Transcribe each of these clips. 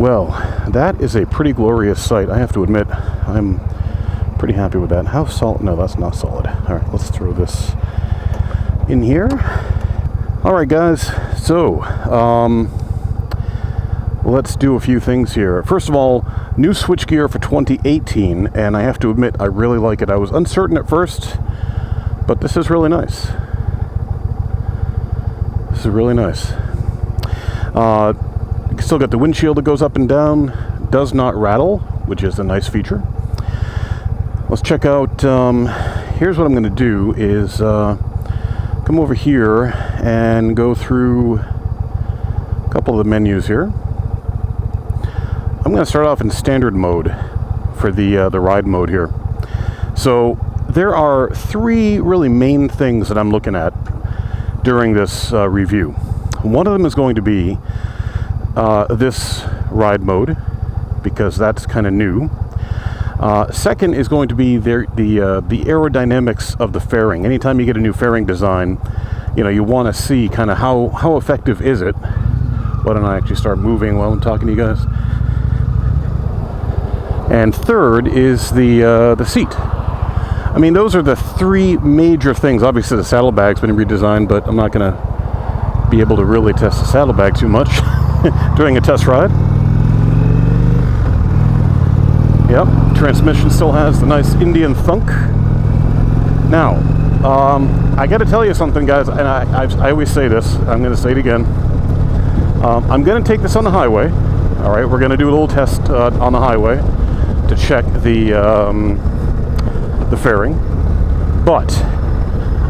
Well, that is a pretty glorious sight, I have to admit. I'm pretty happy with that. How solid? No, that's not solid. All right, let's throw this in here. All right, guys. So, let's do a few things here. First of all, new switchgear for 2018, and I have to admit, I really like it. I was uncertain at first, but this is really nice. This is really nice. Still got the windshield that goes up and down, does not rattle, which is a nice feature. Let's check out, here's what I'm going to do is come over here and go through a couple of the menus here. I'm going to start off in standard mode for the ride mode here. So there are three really main things that I'm looking at during this review. One of them is going to be this ride mode, because that's kind of new. Second is going to be the aerodynamics of the fairing. Anytime you get a new fairing design, you know, you want to see kind of how effective is it. Why don't I actually start moving while I'm talking to you guys? And third is the seat. I mean, those are the three major things. Obviously, the saddlebag's been redesigned, but I'm not going to be able to really test the saddlebag too much during a test ride. Yep, transmission still has the nice Indian thunk. Now, I got to tell you something, guys, and I always say this. I'm going to say it again. I'm going to take this on the highway. All right, we're going to do a little test on the highway to check the fairing. But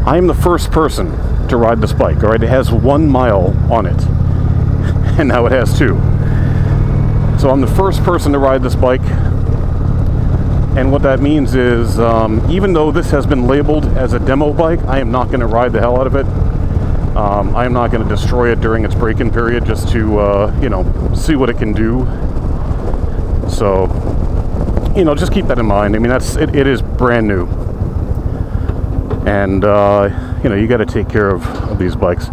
I am the first person to ride this bike. All right, it has 1 mile on it. And now it has 2. So I'm the first person to ride this bike, and what that means is even though this has been labeled as a demo bike, I am not going to ride the hell out of it. I am not going to destroy it during its break-in period just to you know, see what it can do. So, you know, just keep that in mind. I mean, it is brand new, and you know, you got to take care of these bikes.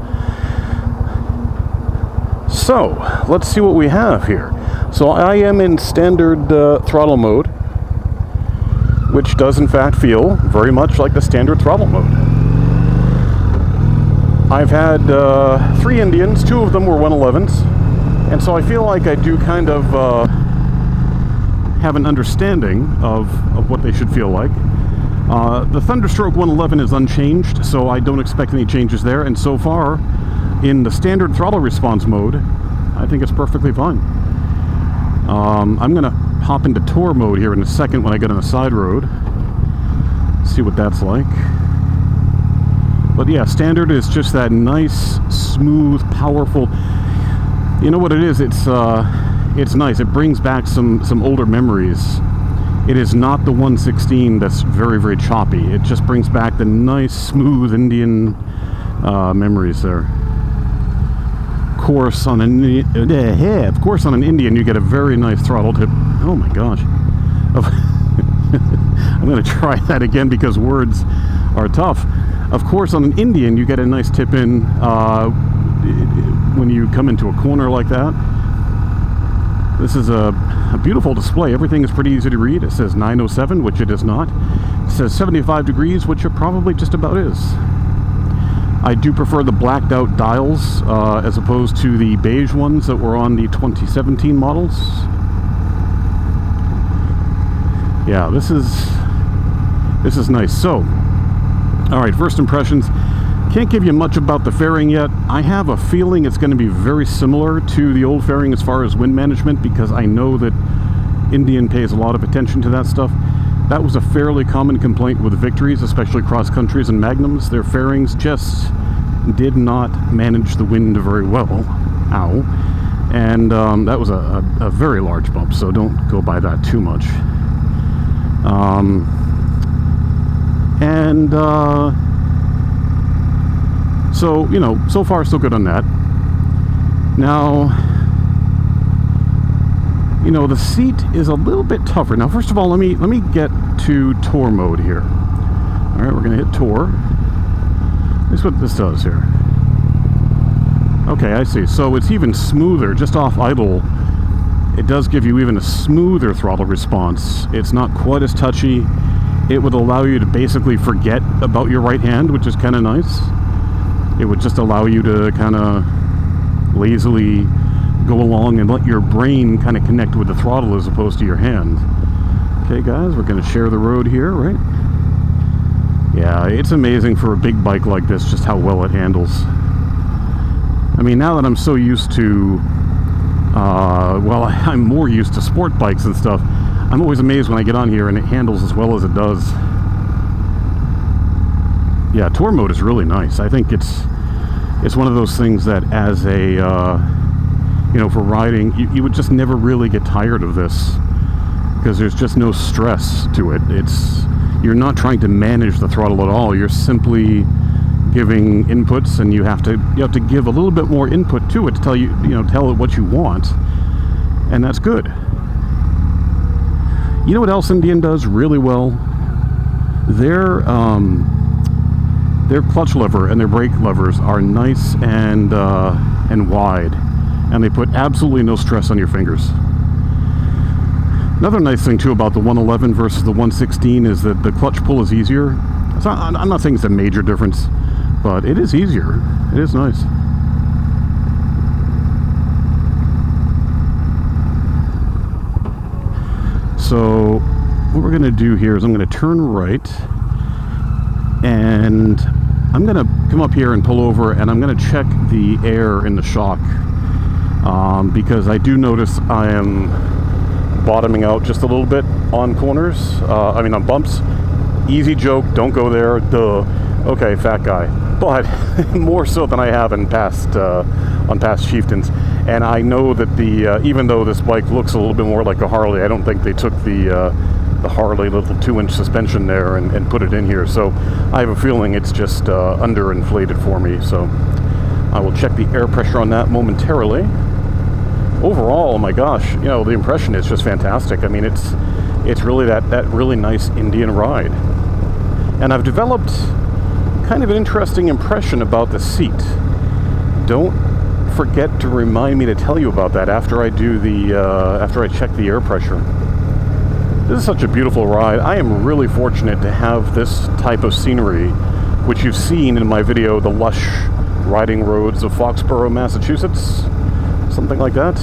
So, let's see what we have here. So I am in standard throttle mode, which does in fact feel very much like the standard throttle mode. I've had 3 Indians, 2 of them were 111s, and so I feel like I do kind of have an understanding of what they should feel like. The Thunderstroke 111 is unchanged, so I don't expect any changes there, and so far, in the standard throttle response mode, I think it's perfectly fine. I'm going to hop into tour mode here in a second when I get on a side road. See what that's like. But yeah, standard is just that nice, smooth, powerful. You know what it is? It's nice. It brings back some older memories. It is not the 116 that's very, very choppy. It just brings back the nice, smooth Indian memories there. Of course, on an Indian, you get a very nice throttle tip. Oh my gosh. I'm going to try that again because words are tough. Of course, on an Indian, you get a nice tip in when you come into a corner like that. This is a beautiful display. Everything is pretty easy to read. It says 907, which it is not. It says 75 degrees, which it probably just about is. I do prefer the blacked out dials as opposed to the beige ones that were on the 2017 models. Yeah, this is nice. So, all right, first impressions. Can't give you much about the fairing yet. I have a feeling it's going to be very similar to the old fairing as far as wind management, because I know that Indian pays a lot of attention to that stuff. That was a fairly common complaint with Victories, especially cross countries and Magnums. Their fairings just did not manage the wind very well. Ow. And that was a very large bump, so don't go by that too much. So, you know, so far so good on that. Now, you know, the seat is a little bit tougher. Now, first of all, let me get to tour mode here. All right, we're going to hit tour. Here's what this does here. Okay, I see. So it's even smoother just off idle. it does give you even a smoother throttle response. It's not quite as touchy. It would allow you to basically forget about your right hand, which is kind of nice. It would just allow you to kind of lazily go along and let your brain kind of connect with the throttle as opposed to your hand. Okay guys, we're going to share the road here, right? Yeah, it's amazing for a big bike like this just how well it handles. I mean, now that I'm so used to, well, I'm more used to sport bikes and stuff, I'm always amazed when I get on here and it handles as well as it does. Yeah, tour mode is really nice. I think it's one of those things that as a, you know, for riding, you would just never really get tired of this because there's just no stress to it. You're not trying to manage the throttle at all. You're simply giving inputs, and you have to give a little bit more input to it to tell tell it what you want, and that's good. You know what else Indian does really well? Their clutch lever and their brake levers are nice and wide, and they put absolutely no stress on your fingers. Another nice thing too about the 111 versus the 116 is that the clutch pull is easier. I'm not saying it's a major difference, but it is easier. It is nice. So what we're going to do here is I'm going to turn right, and I'm going to come up here and pull over, and I'm going to check the air in the shock, because I do notice I am bottoming out just a little bit on corners, on bumps. Easy joke, don't go there, duh. Okay, fat guy. But more so than I have on past Chieftains. And I know that even though this bike looks a little bit more like a Harley, I don't think they took the Harley little 2-inch suspension there and put it in here. So I have a feeling it's just underinflated for me. So I will check the air pressure on that momentarily. Overall, oh my gosh, the impression is just fantastic. I mean, it's really that really nice Indian ride. And I've developed kind of an interesting impression about the seat. Don't forget to remind me to tell you about that after I do after I check the air pressure. This is such a beautiful ride. I am really fortunate to have this type of scenery, which you've seen in my video, The Lush Riding Roads of Foxborough, Massachusetts. Something like that.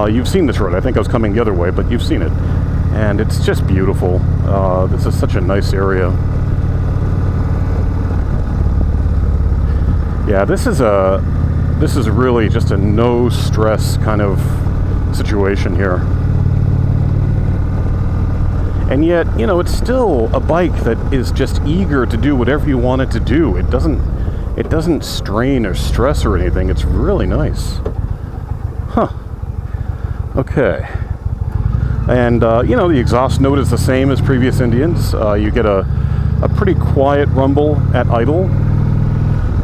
You've seen this road. I think I was coming the other way, but you've seen it. And it's just beautiful. This is such a nice area. Yeah, this is really just a no stress kind of situation here. And yet, it's still a bike that is just eager to do whatever you want it to do. It doesn't strain or stress or anything. It's really nice. Huh. Okay. And, the exhaust note is the same as previous Indians. You get a pretty quiet rumble at idle.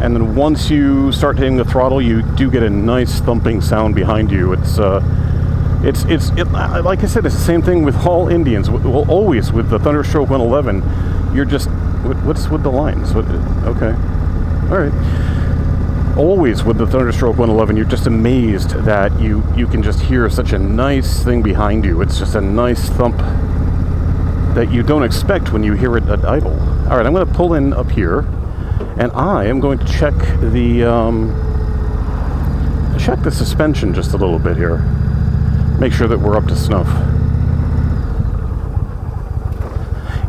And then once you start hitting the throttle, you do get a nice thumping sound behind you. It's like I said, it's the same thing with all Indians. Well, always with the Thunderstroke 111, you're just, what's with the lines? Okay. All right. Always with the Thunderstroke 111, you're just amazed that you can just hear such a nice thing behind you. It's just a nice thump that you don't expect when you hear it at idle. All right, I'm going to pull in up here, and I am going to check the suspension just a little bit here. Make sure that we're up to snuff.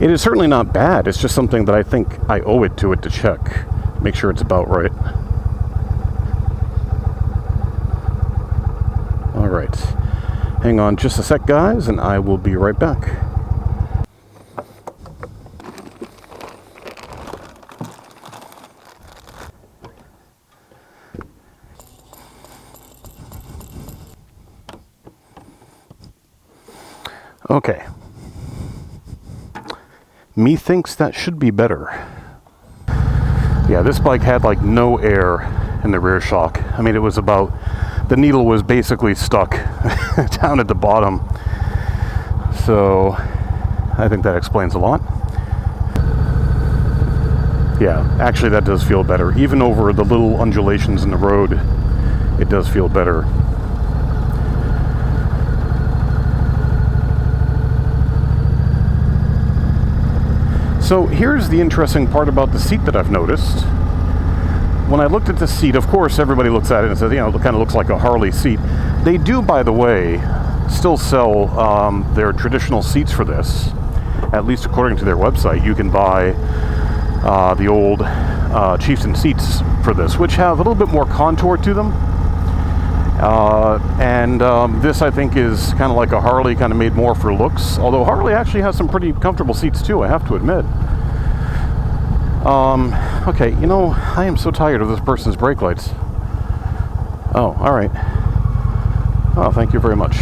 It is certainly not bad. It's just something that I think I owe it to check. Make sure it's about right. All right. Hang on just a sec, guys, and I will be right back. Okay. Methinks that should be better. Yeah, this bike had like no air in the rear shock. I mean, it was about, the needle was basically stuck down at the bottom. So I think that explains a lot. Yeah, actually that does feel better. Even over the little undulations in the road, it does feel better. So here's the interesting part about the seat that I've noticed. When I looked at the seat, of course, everybody looks at it and says, you know, it kind of looks like a Harley seat. They do, by the way, still sell their traditional seats for this, at least according to their website. You can buy the old Chieftain seats for this, which have a little bit more contour to them. This, I think, is kind of like a Harley, kind of made more for looks. Although Harley actually has some pretty comfortable seats too, I have to admit. Okay, you know, I am so tired of this person's brake lights. Oh, all right. Oh, thank you very much.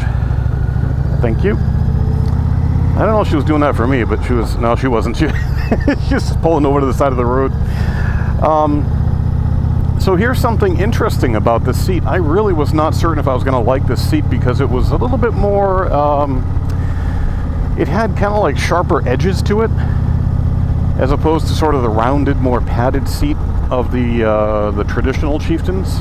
Thank you. I don't know if she was doing that for me, but she was. No, she wasn't. She was pulling over to the side of the road. So here's something interesting about this seat. I really was not certain if I was going to like this seat because it was a little bit more. It had kind of like sharper edges to it, as opposed to sort of the rounded, more padded seat of the traditional Chieftains.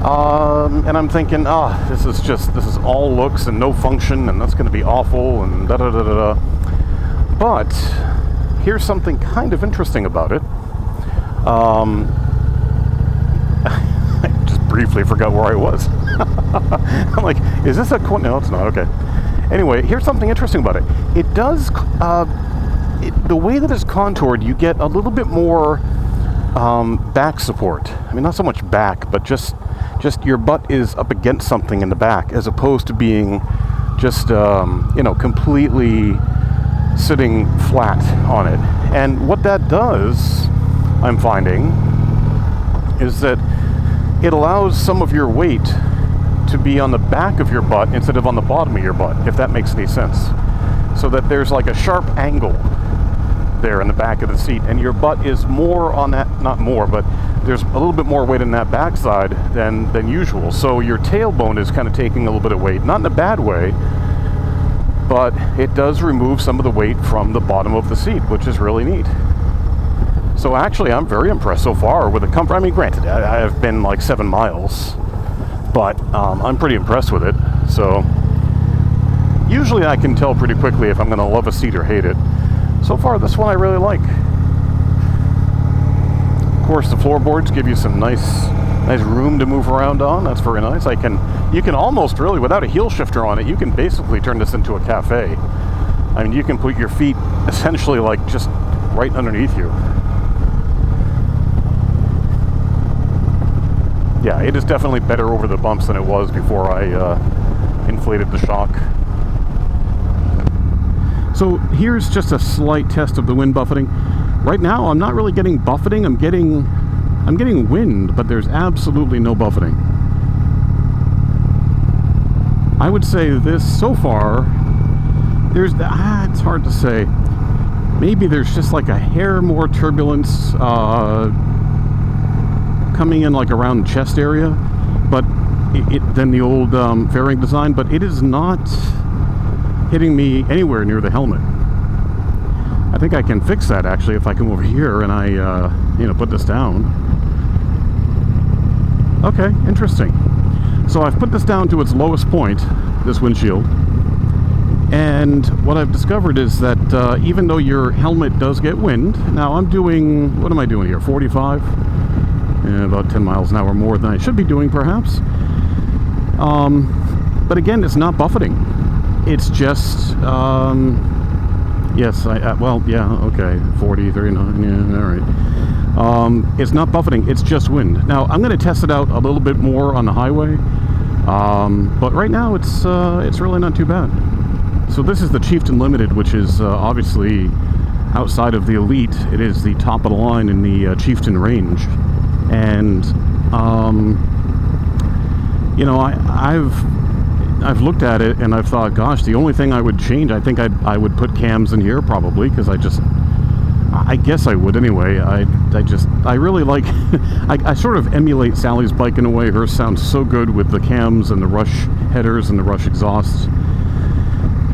And I'm thinking, this is all looks and no function, and that's going to be awful, and da da da da da. But here's something kind of interesting about it. I just briefly forgot where I was. I'm like, is this a no, it's not. Okay. Anyway, here's something interesting about it. It does. The way that it's contoured, you get a little bit more back support. I mean, not so much back, but just your butt is up against something in the back, as opposed to being just completely sitting flat on it. And what that does, I'm finding, is that it allows some of your weight to be on the back of your butt instead of on the bottom of your butt, if that makes any sense. So that there's like a sharp angle there in the back of the seat, and your butt is more on that, not more, but there's a little bit more weight in that backside than usual. So your tailbone is kind of taking a little bit of weight, not in a bad way, but it does remove some of the weight from the bottom of the seat, which is really neat. So actually, I'm very impressed so far with the comfort. I mean, granted, I've been like 7 miles, but I'm pretty impressed with it. So usually I can tell pretty quickly if I'm going to love a seat or hate it. So far, this one I really like. Of course, the floorboards give you some nice room to move around on. That's very nice. You can almost really, without a heel shifter on it, you can basically turn this into a cafe. I mean, you can put your feet essentially like just right underneath you. Yeah, it is definitely better over the bumps than it was before I inflated the shock. So here's just a slight test of the wind buffeting. Right now, I'm not really getting buffeting. I'm getting wind, but there's absolutely no buffeting. I would say this so far, it's hard to say. Maybe there's just like a hair more turbulence coming in like around the chest area, but than the old fairing design, but it is not hitting me anywhere near the helmet. I think I can fix that actually if I come over here and I put this down. Okay, interesting. So I've put this down to its lowest point, this windshield, and what I've discovered is that even though your helmet does get wind, now I'm doing, what am I doing here, 45? About 10 miles an hour more than I should be doing perhaps. But again, it's not buffeting. It's just, yes, well, yeah, okay, 40, 39, yeah, all right. It's not buffeting, it's just wind. Now, I'm going to test it out a little bit more on the highway, but right now it's really not too bad. So this is the Chieftain Ltd, which is obviously outside of the Elite. It is the top of the line in the Chieftain range. And, I've looked at it and I've thought, gosh, the only thing I would change, I think I would put cams in here probably, because I guess I would anyway. I really like, I sort of emulate Sally's bike in a way. Hers sounds so good with the cams and the rush headers and the rush exhausts.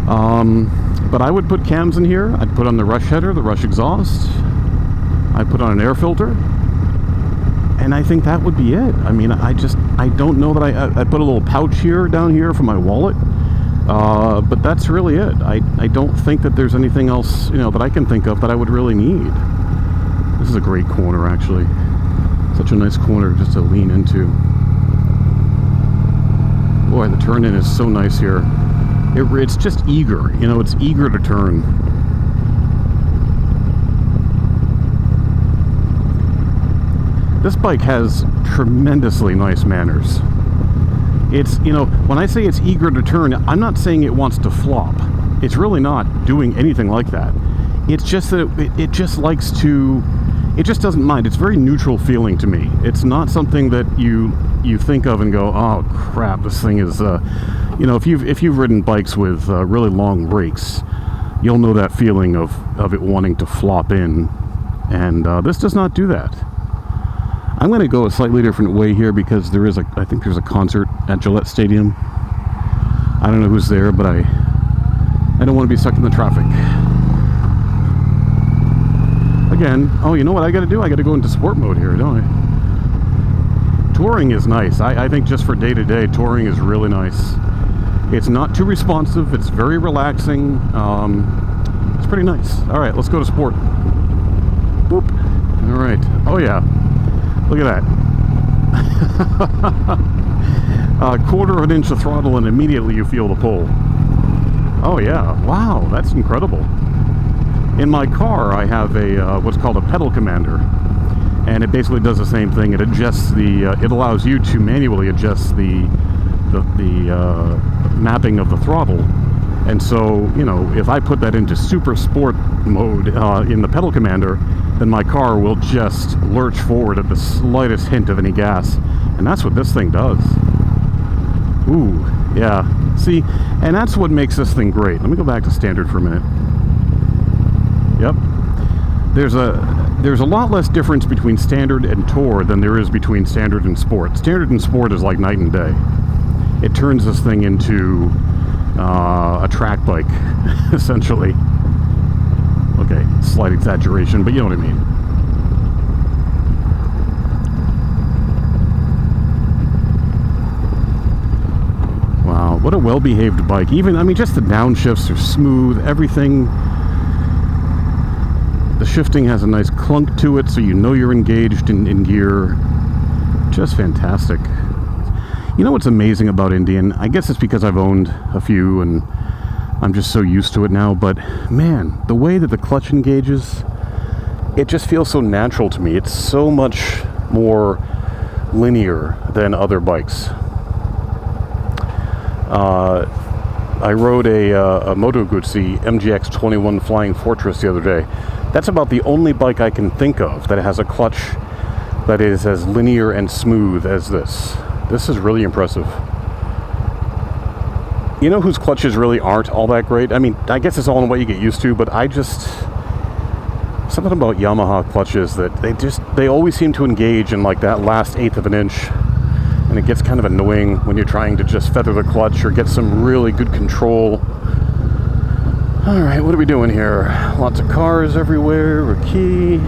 But I would put cams in here. I'd put on the rush header, the rush exhaust. I'd put on an air filter. And I think that would be it. I mean, I don't know that I'd put a little pouch here, down here for my wallet. But that's really it. I don't think that there's anything else, that I can think of that I would really need. This is a great corner, actually. Such a nice corner just to lean into. Boy, the turn-in is so nice here. It's just eager, it's eager to turn. This bike has tremendously nice manners. It's, when I say it's eager to turn, I'm not saying it wants to flop. It's really not doing anything like that. It's just that it just likes to, it just doesn't mind. It's very neutral feeling to me. It's not something that you think of and go, oh crap, this thing is, if you've ridden bikes with really long brakes, you'll know that feeling of it wanting to flop in. And this does not do that. I'm going to go a slightly different way here because I think there's a concert at Gillette Stadium. I don't know who's there, but I don't want to be stuck in the traffic. Again, oh, you know what I got to do? I got to go into sport mode here, don't I? Touring is nice. I think just for day-to-day, touring is really nice. It's not too responsive. It's very relaxing. It's pretty nice. All right, let's go to sport. Boop. All right. Oh, yeah. Look at that. A quarter of an inch of throttle and immediately you feel the pull. Oh yeah, wow, that's incredible. In my car I have a what's called a pedal commander, and it basically does the same thing. It adjusts it allows you to manually adjust the mapping of the throttle. And so, if I put that into super sport mode in the pedal commander, then my car will just lurch forward at the slightest hint of any gas. And that's what this thing does. Ooh, yeah. See, and that's what makes this thing great. Let me go back to standard for a minute. Yep. There's a lot less difference between standard and tour than there is between standard and sport. Standard and sport is like night and day. It turns this thing into a track bike, essentially. Okay, slight exaggeration, but you know what I mean. Wow, what a well-behaved bike. Even, just the downshifts are smooth, everything. The shifting has a nice clunk to it, so you know you're engaged in gear. Just fantastic. You know what's amazing about Indian? I guess it's because I've owned a few and I'm just so used to it now, but man, the way that the clutch engages, it just feels so natural to me. It's so much more linear than other bikes. I rode a Moto Guzzi MGX 21 Flying Fortress the other day. That's about the only bike I can think of that has a clutch that is as linear and smooth as this. This is really impressive. You know whose clutches really aren't all that great? I guess it's all in what you get used to, but something about Yamaha clutches that they always seem to engage in like that last eighth of an inch, and it gets kind of annoying when you're trying to just feather the clutch or get some really good control. All right, what are we doing here? Lots of cars everywhere. We're key.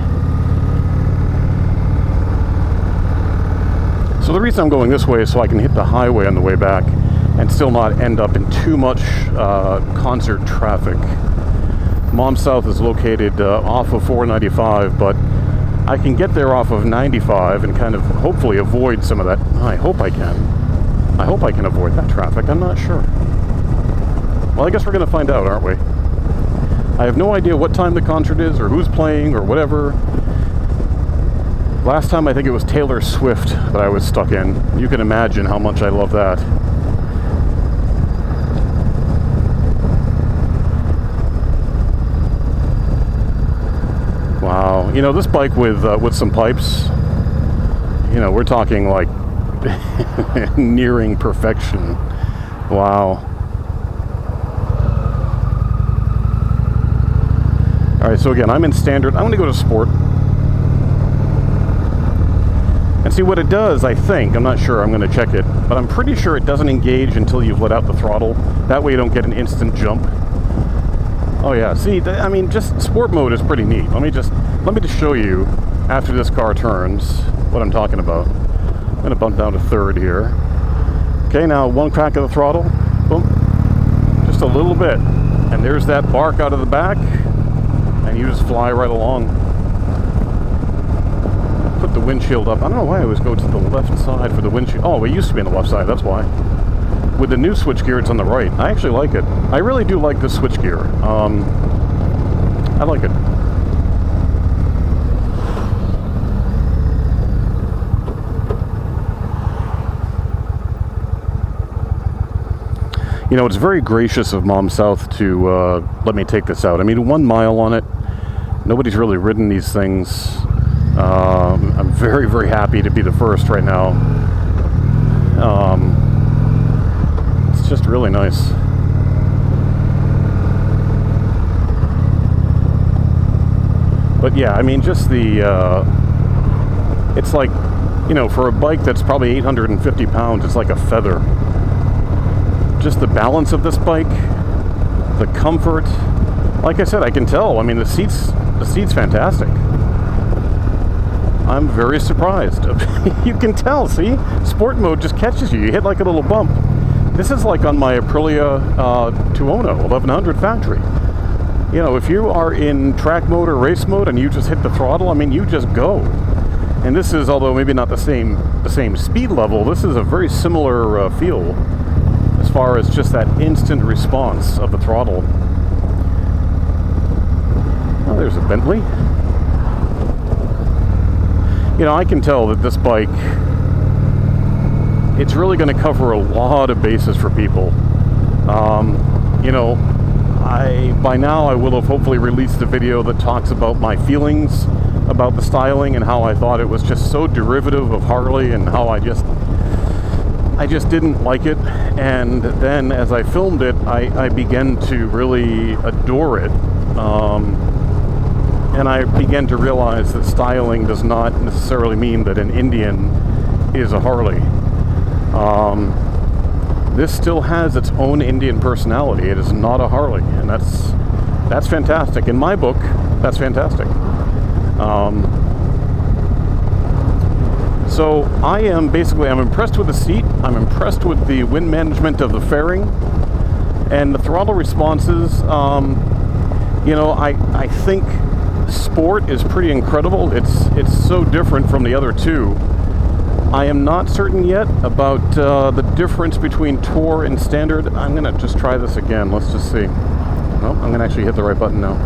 So the reason I'm going this way is so I can hit the highway on the way back and still not end up in too much concert traffic. Mom South is located off of 495, but I can get there off of 95 and kind of hopefully avoid some of that. I hope I can. I hope I can avoid that traffic. I'm not sure. Well, I guess we're going to find out, aren't we? I have no idea what time the concert is or who's playing or whatever. Last time I think it was Taylor Swift that I was stuck in. You can imagine how much I love that. Wow, this bike with some pipes, we're talking like nearing perfection. Wow. All right, so again, I'm in standard. I'm going to go to sport and see what it does. I think, I'm not sure, I'm going to check it, but I'm pretty sure it doesn't engage until you've let out the throttle. That way you don't get an instant jump. Oh yeah, see, just sport mode is pretty neat. Let me just show you after this car turns what I'm talking about. I'm going to bump down to third here. Okay, now one crack of the throttle, boom. just a little bit, and there's that bark out of the back, and you just fly right along. Put the windshield up. I don't know why I always go to the left side for the windshield. Oh, it used to be on the left side, that's why. With the new switchgear, it's on the right. I actually like it. I really do like this switchgear. I like it. You know, it's very gracious of Mom South to let me take this out. I mean, 1 mile on it. Nobody's really ridden these things. I'm very, very happy to be the first right now. It's just really nice. But yeah, I mean, just the, it's like, you know, for a bike that's probably 850 pounds, it's like a feather. Just the balance of this bike, the comfort. Like I said, I can tell. I mean, the seat's fantastic. I'm very surprised. You can tell, see? Sport mode just catches you. You hit like a little bump. This is like on my Aprilia Tuono 1100 factory. You know, if you are in track mode or race mode and you just hit the throttle, I mean, you just go. And this is, although maybe not the same speed level, this is a very similar feel as far as just that instant response of the throttle. Oh, there's a Bentley. You know, I can tell that this bike, it's really going to cover a lot of bases for people. You know, by now I will have hopefully released the video that talks about my feelings about the styling and how I thought it was just so derivative of Harley and how I just didn't like it. And then as I filmed it, I began to really adore it. And I began to realize that styling does not necessarily mean that an Indian is a Harley. This still has its own Indian personality. It is not a Harley, and that's fantastic. In my book, that's fantastic. So I'm impressed with the seat. I'm impressed with the wind management of the fairing, and the throttle responses. You know, I think Sport is pretty incredible. It's so different from the other two. I am not certain yet about the difference between Tour and Standard. I'm gonna just try this again. Let's just see. Nope, I'm gonna actually hit the right button now.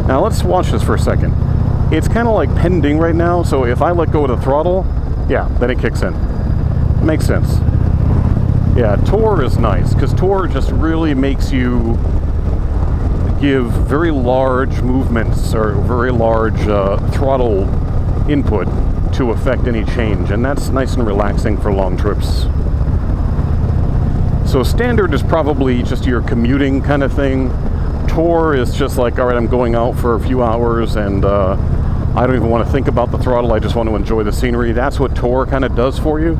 Now let's watch this for a second. It's kind of like pending right now, so if I let go of the throttle, yeah, then it kicks in. Makes sense. Yeah, Tour is nice, because Tour just really makes you give very large movements or very large throttle input to affect any change, and that's nice and relaxing for long trips. So Standard is probably just your commuting kind of thing. Tour is just like, all right, I'm going out for a few hours and I don't even want to think about the throttle, I just want to enjoy the scenery. That's what Tour kind of does for you.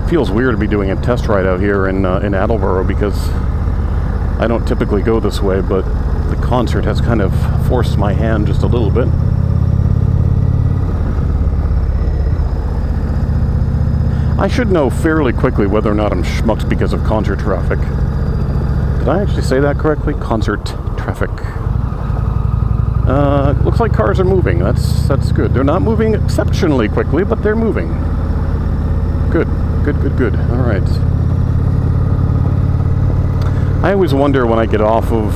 Feels weird to be doing a test ride out here in Attleboro, because I don't typically go this way, but the concert has kind of forced my hand just a little bit. I should know fairly quickly whether or not I'm schmucked because of concert traffic. Did I actually say that correctly? Concert traffic. Looks like cars are moving. That's good. They're not moving exceptionally quickly, but they're moving. Good. All right. I always wonder when I get off of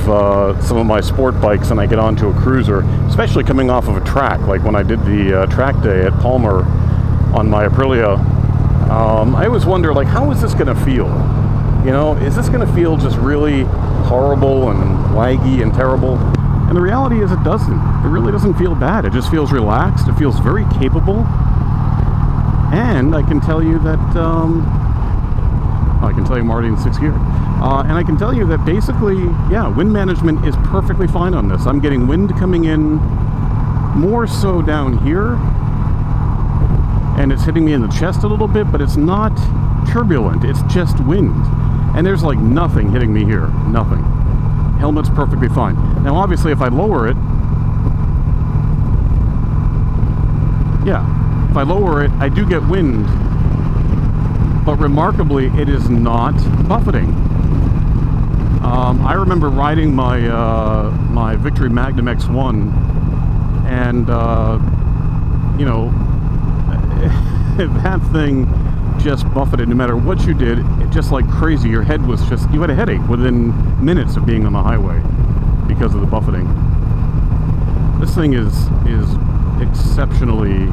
some of my sport bikes and I get onto a cruiser, especially coming off of a track, like when I did the track day at Palmer on my Aprilia. I always wonder, like, how is this going to feel? You know, is this going to feel just really horrible and laggy and terrible? And the reality is it doesn't. It really doesn't feel bad. It just feels relaxed. It feels very capable. And I can tell you that, I can tell you I'm already in 6th gear. And I can tell you that basically, yeah, wind management is perfectly fine on this. I'm getting wind coming in more so down here, and it's hitting me in the chest a little bit, but it's not turbulent. It's just wind. And there's like nothing hitting me here. Nothing. Helmet's perfectly fine. Now, obviously, if I lower it, yeah, if I lower it, I do get wind but remarkably, it is not buffeting. I remember riding my my Victory Magnum X1, and you know, that thing just buffeted no matter what you did, just like crazy. Your head was just, you had a headache within minutes of being on the highway because of the buffeting. This thing is exceptionally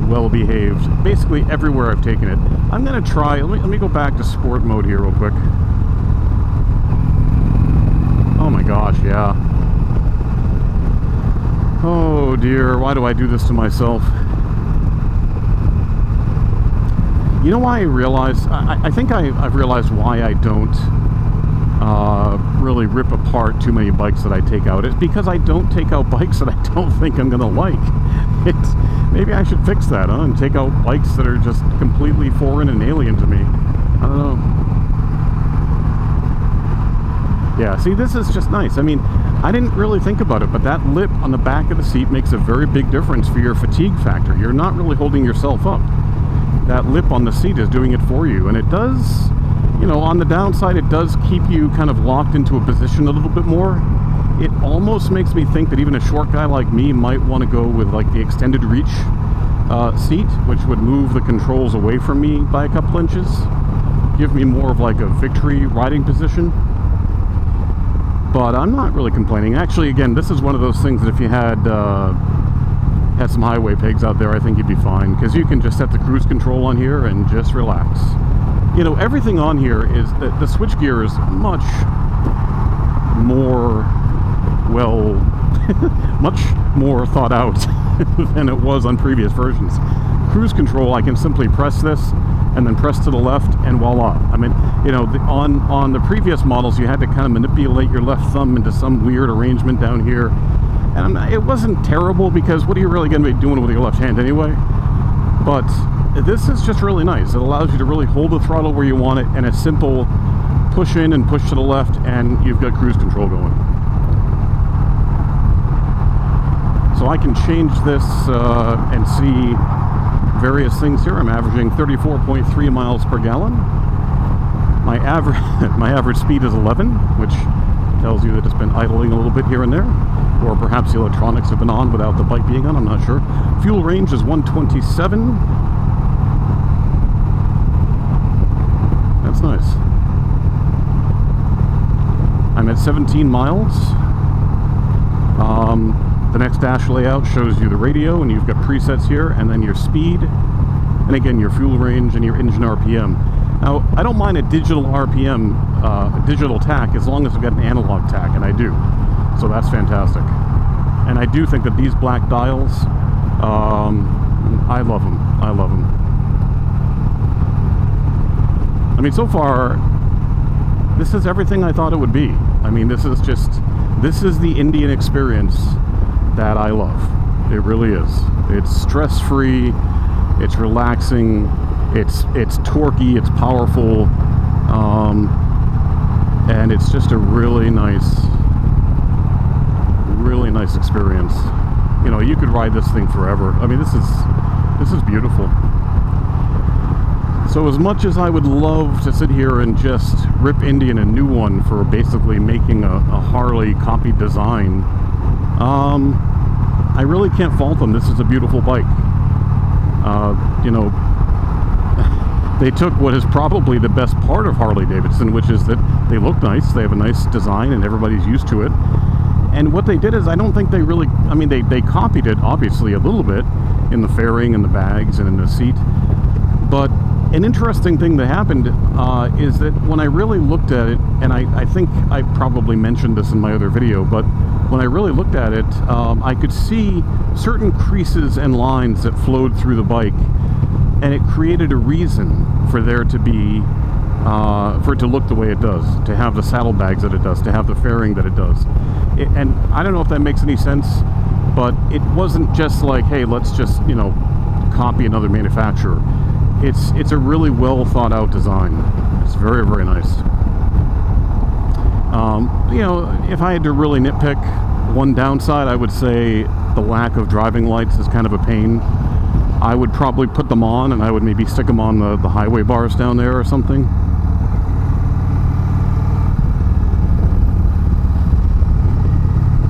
well behaved basically everywhere I've taken it. I'm gonna try, let me go back to sport mode here real quick. Oh my gosh, yeah. Oh dear, why do I do this to myself? You know why I realized, I think I've realized why I don't really rip apart too many bikes that I take out. It's because I don't take out bikes that I don't think I'm gonna like. Maybe I should fix that, huh? And take out bikes that are just completely foreign and alien to me. I don't know. Yeah, see, this is just nice. I mean, I didn't really think about it, but that lip on the back of the seat makes a very big difference for your fatigue factor. You're not really holding yourself up. That lip on the seat is doing it for you, and it does, you know, on the downside, it does keep you kind of locked into a position a little bit more. It almost makes me think that even a short guy like me might want to go with like the extended reach seat, which would move the controls away from me by a couple inches, give me more of like a Victory riding position. But I'm not really complaining. Actually, again, this is one of those things that if you had some highway pigs out there, I think you'd be fine, because you can just set the cruise control on here and just relax. You know, everything on here is, the switch gear is much more, well, much more thought out than it was on previous versions. Cruise control, I can simply press this and then press to the left, and voila. I mean, you know, on the previous models, you had to kind of manipulate your left thumb into some weird arrangement down here. And it wasn't terrible, because what are you really going to be doing with your left hand anyway? But this is just really nice. It allows you to really hold the throttle where you want it, and a simple push in and push to the left, and you've got cruise control going. So I can change this and see various things here. I'm averaging 34.3 miles per gallon. My average speed is 11, which tells you that it's been idling a little bit here and there, or perhaps the electronics have been on without the bike being on, I'm not sure. Fuel range is 127. That's nice. I'm at 17 miles. The next dash layout shows you the radio, and you've got presets here, and then your speed, and again your fuel range and your engine RPM. Now, I don't mind a digital RPM, a digital tach, as long as I've got an analog tach, and I do. So that's fantastic. And I do think that these black dials, I love them. I love them. I mean, so far, this is everything I thought it would be. I mean, this is the Indian experience that I love. It really is. It's stress-free, it's relaxing, it's torquey, it's powerful, and it's just a really nice experience. You know, you could ride this thing forever. I mean, this is beautiful. So as much as I would love to sit here and just rip Indian a new one for basically making a Harley copy design, I really can't fault them. This is a beautiful bike. You know, they took what is probably the best part of Harley-Davidson, which is that they look nice, they have a nice design, and everybody's used to it. And what they did is, I don't think they really, I mean, they copied it, obviously, a little bit, in the fairing and the bags and in the seat. But an interesting thing that happened is that when I really looked at it, and I think I probably mentioned this in my other video, but when I really looked at it, I could see certain creases and lines that flowed through the bike, and it created a reason for there to be, for it to look the way it does, to have the saddlebags that it does, to have the fairing that it does. And I don't know if that makes any sense, but it wasn't just like, hey, let's just, you know, copy another manufacturer. It's a really well thought out design. It's very, very nice. You know, if I had to really nitpick one downside, I would say the lack of driving lights is kind of a pain. I would probably put them on, and I would maybe stick them on the highway bars down there or something.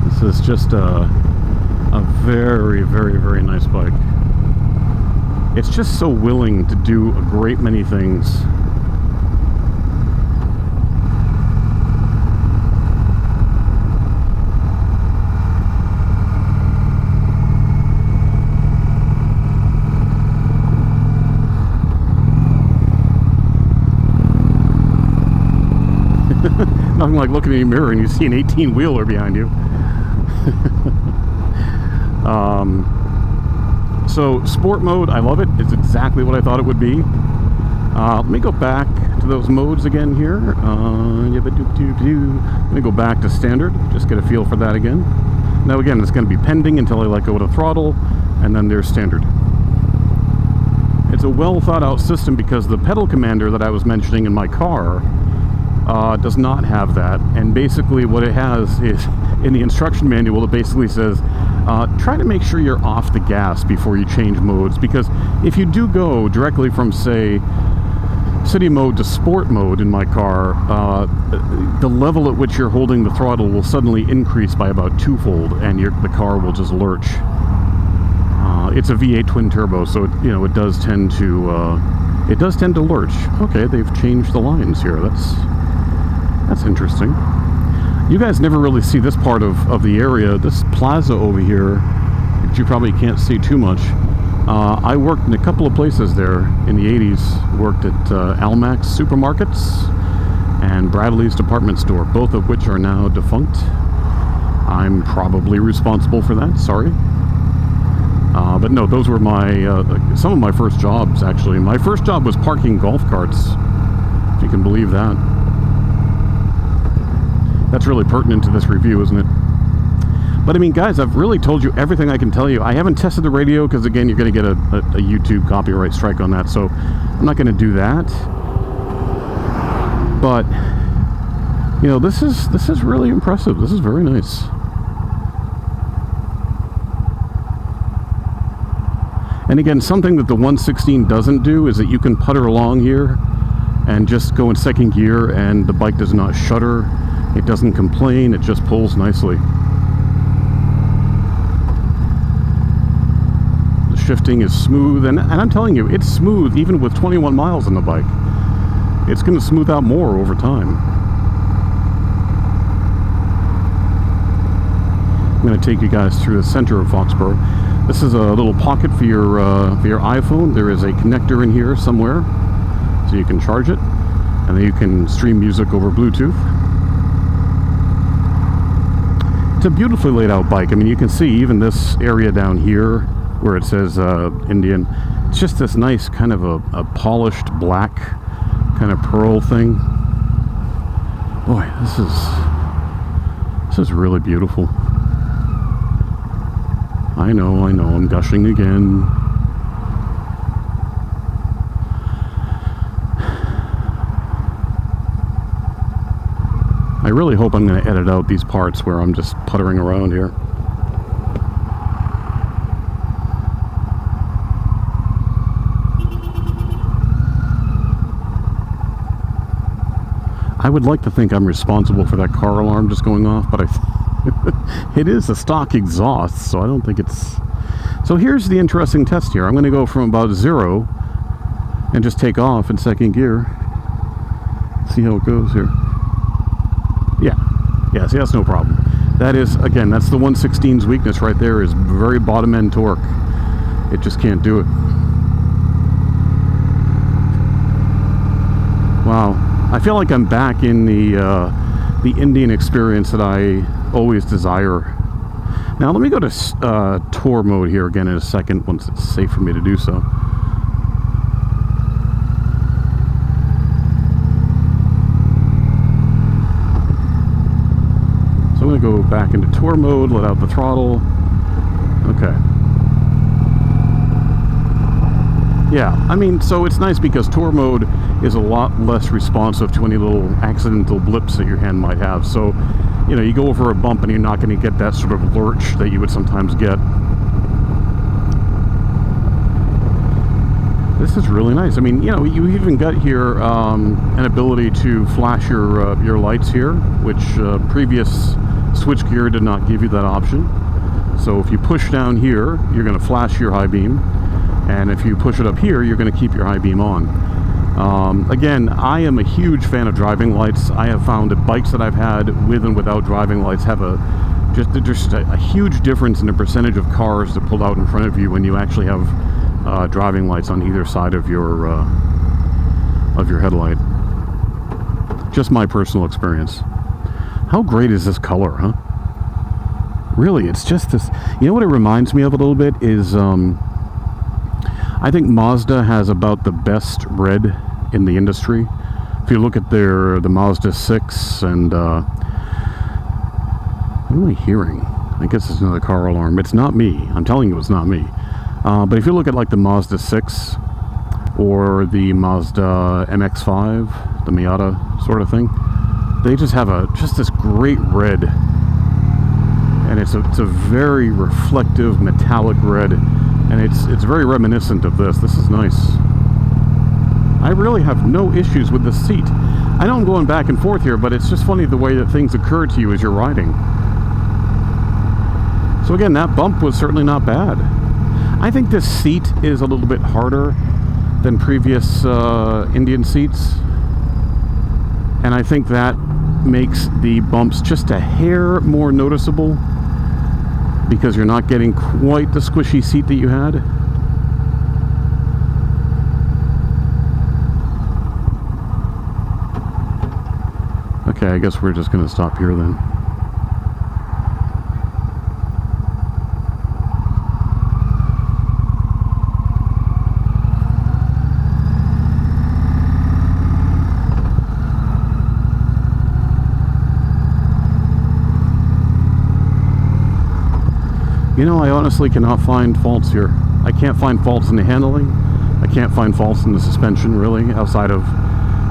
This is just a very, very, very nice bike. It's just so willing to do a great many things. Nothing like looking in your mirror and you see an 18-wheeler behind you. So sport mode, I love it. It's exactly what I thought it would be. Let me go back to those modes again here. Let me go back to standard, just get a feel for that again. Now again, it's going to be pending until I let go of the throttle, and then there's standard. It's a well thought out system because the pedal commander that I was mentioning in my car does not have that, and basically what it has is, in the instruction manual, it basically says try to make sure you're off the gas before you change modes, because if you do go directly from, say, city mode to sport mode in my car, the level at which you're holding the throttle will suddenly increase by about twofold, and the car will just lurch. It's a V8 twin turbo, so it does tend to lurch. Okay, they've changed the lines here. That's interesting. You guys never really see this part of the area. This plaza over here, which you probably can't see too much. I worked in a couple of places there in the 80s. Worked at Almax Supermarkets and Bradley's Department Store, both of which are now defunct. I'm probably responsible for that, sorry. But no, those were some of my first jobs, actually. My first job was parking golf carts, if you can believe that. That's really pertinent to this review, isn't it? But I mean, guys, I've really told you everything I can tell you. I haven't tested the radio because, again, you're going to get a YouTube copyright strike on that, so I'm not going to do that. But this is really impressive. This is very nice. And again, something that the 116 doesn't do is that you can putter along here and just go in second gear, and the bike does not shudder. It doesn't complain. It just pulls nicely. The shifting is smooth, and I'm telling you, it's smooth even with 21 miles on the bike. It's going to smooth out more over time. I'm going to take you guys through the center of Foxborough. This is a little pocket for your iPhone. There is a connector in here somewhere, so you can charge it, and then you can stream music over Bluetooth. It's a beautifully laid out bike. I mean, you can see even this area down here where it says Indian. It's just this nice kind of a polished black kind of pearl thing. Boy, this is really beautiful. I know, I'm gushing again. I really hope I'm going to edit out these parts where I'm just puttering around here. I would like to think I'm responsible for that car alarm just going off, but it is a stock exhaust, so I don't think it's... So here's the interesting test here. I'm going to go from about 0 and just take off in second gear. See how it goes here. Yeah, see, that's no problem. That is, again, that's the 116's weakness right there, is very bottom end torque. It just can't do it. Wow. I feel like I'm back in the Indian experience that I always desire. Now let me go to tour mode here again in a second once it's safe for me to do so. So I'm going to go back into tour mode, let out the throttle. Okay. Yeah, I mean, so it's nice because tour mode is a lot less responsive to any little accidental blips that your hand might have. So, you go over a bump and you're not going to get that sort of lurch that you would sometimes get. This is really nice. I mean, you know, you even got here an ability to flash your lights here, which previous switchgear did not give you that option. So if you push down here, you're going to flash your high beam, and if you push it up here, you're going to keep your high beam on. Again, I am a huge fan of driving lights. I have found that bikes that I've had with and without driving lights have just a huge difference in the percentage of cars that pull out in front of you when you actually have driving lights on either side of your headlight. Just my personal experience. How great is this color, huh? Really, it's just this. You know what it reminds me of a little bit is I think Mazda has about the best red in the industry. If you look at the Mazda 6 and what am I hearing? I guess it's another car alarm. It's not me. I'm telling you, it's not me. But if you look at like the Mazda 6 or the Mazda MX-5, the Miata sort of thing, they just have just this great red, and it's a very reflective metallic red, and it's very reminiscent of this. This is nice. I really have no issues with the seat. I know I'm going back and forth here, but it's just funny the way that things occur to you as you're riding. So again, that bump was certainly not bad. I think this seat is a little bit harder than previous Indian seats, and I think that makes the bumps just a hair more noticeable because you're not getting quite the squishy seat that you had. Okay, I guess we're just going to stop here then. You know, I honestly cannot find faults here. I can't find faults in the handling. I can't find faults in the suspension, really, outside of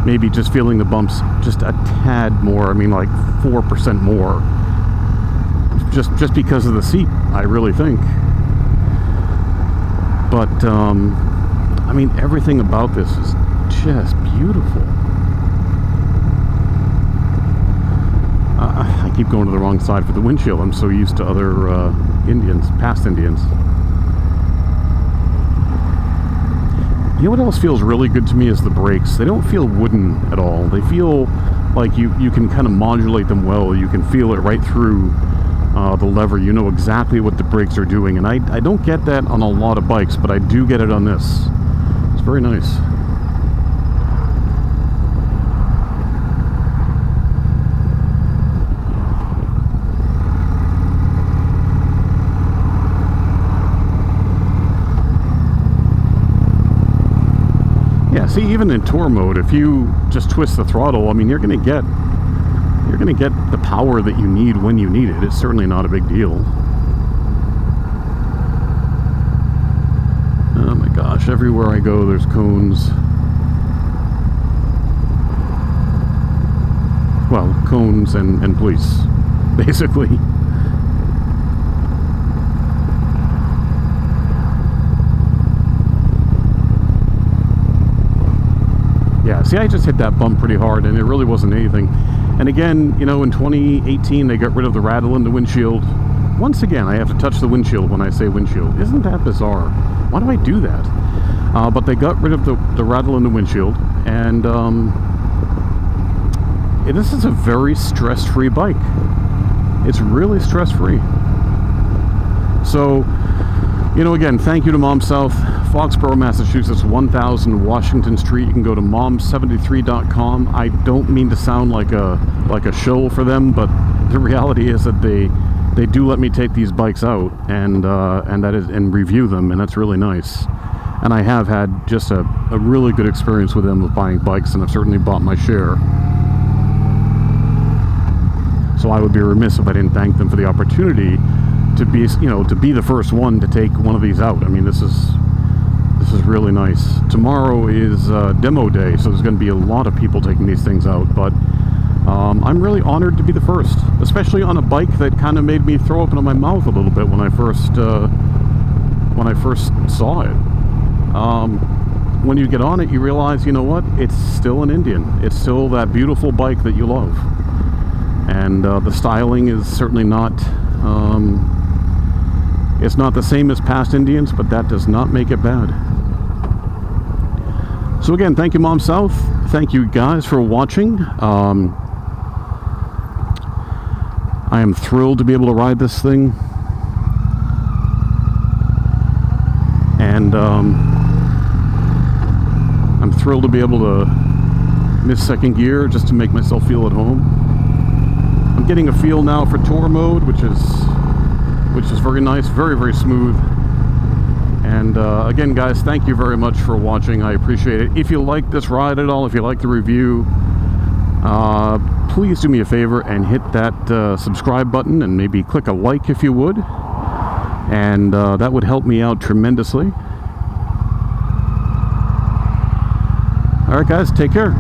maybe just feeling the bumps just a tad more. I mean, like 4% more. Just because of the seat, I really think. But, I mean, everything about this is just beautiful. I keep going to the wrong side for the windshield. I'm so used to other past Indians. You know what else feels really good to me is the brakes. They don't feel wooden at all. They feel like you can kind of modulate them well. You can feel it right through the lever. You know exactly what the brakes are doing. And I don't get that on a lot of bikes, but I do get it on this. It's very nice. Yeah, see, even in tour mode, if you just twist the throttle, I mean, you're gonna get the power that you need when you need it. It's certainly not a big deal. Oh my gosh, everywhere I go there's cones. Well, cones and police, basically. Yeah, see, I just hit that bump pretty hard, and it really wasn't anything. And again, you know, in 2018, they got rid of the rattle in the windshield. Once again, I have to touch the windshield when I say windshield. Isn't that bizarre? Why do I do that? But they got rid of the rattle in the windshield, and this is a very stress-free bike. It's really stress-free. So, you know, again, thank you to Mom South, Foxborough, Massachusetts, 1000 Washington Street. You can go to mom73.com. I don't mean to sound like a shill for them, but the reality is that they do let me take these bikes out and review them, and that's really nice. And I have had just a really good experience with them with buying bikes, and I've certainly bought my share. So I would be remiss if I didn't thank them for the opportunity to be the first one to take one of these out. I mean, this is really nice. Tomorrow is demo day, so there's going to be a lot of people taking these things out, but I'm really honored to be the first, especially on a bike that kind of made me throw up in my mouth a little bit when I first saw it. when you get on it, you realize, you know what, it's still an Indian. It's still that beautiful bike that you love. And the styling is certainly not, it's not the same as past Indians, but that does not make it bad. So again, thank you, Mom South. Thank you guys for watching. I am thrilled to be able to ride this thing. And I'm thrilled to be able to miss second gear just to make myself feel at home. I'm getting a feel now for tour mode, which is very nice, very, very smooth. And again, guys, thank you very much for watching. I appreciate it. If you like this ride at all, if you like the review, please do me a favor and hit that subscribe button, and maybe click a like if you would. And that would help me out tremendously. All right, guys, take care.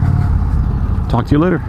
Talk to you later.